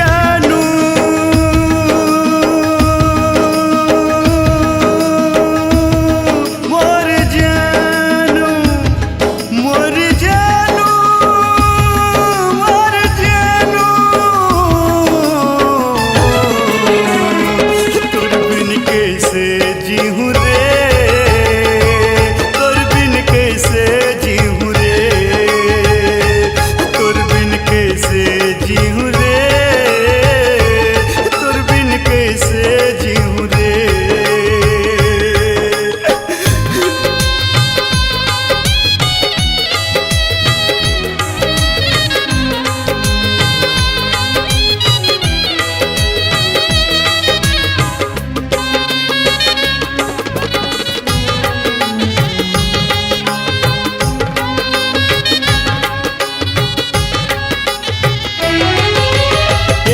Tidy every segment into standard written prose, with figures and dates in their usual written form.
जानू मोर जानू मोर जानू मोर जानू तोर बिन कैसे जीऊँ रे तोर बिन कैसे जीऊँ रे तोर बिन कैसे जीऊँ रे तोर बिन कैसे जीऊँ रे।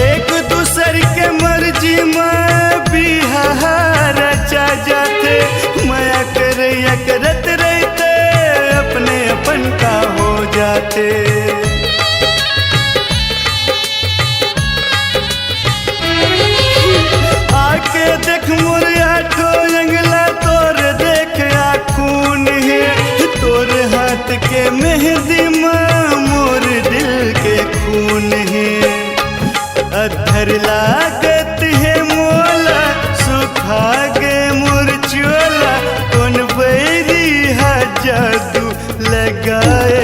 एक दूसर के मर्जी में बिहार चा जाते माया करैया करत रहते अपने अपन का हो जाते। आके देख मोर आठो अंगला तोर देख खून है तोर हाथ के मेहंदी में मोर दिल के खून है। अधर लागत है मोला सुखा गे मोर चोला कौन बैरी है जादू लगाए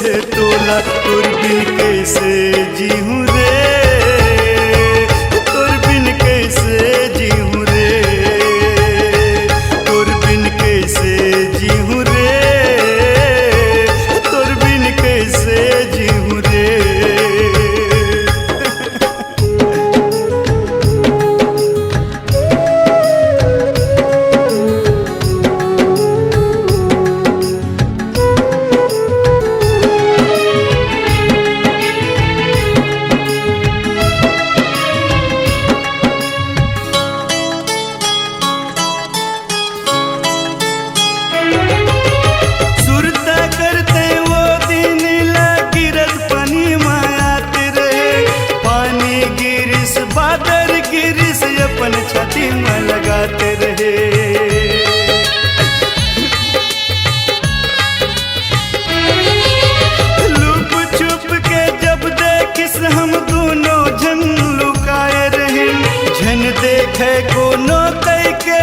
है तोला तोर बिन कैसे जीऊँ रे तोर बिन कैसे जीऊँ रे तोर बिन कैसे जीऊँ रे तोर बिन कैसे जीऊँ रे। सुरता करते वो दिन गिरत पानी मायात रहे पानी गिरिस बादर गिरिस अपन छाती में लगाते रहे। लुप छुप के जब देखिस हम दोनों झन लुकाए रहे झन देखे कोनो कई के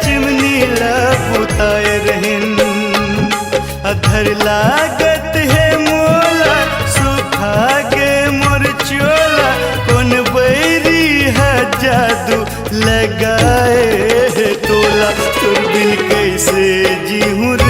चिमनी लपुताए रहे। अधर लागत है मोला सुखा गे मोर चोला कौन बैरी है जादू लगाए है तोला तोर बिन कैसे जीऊँ रे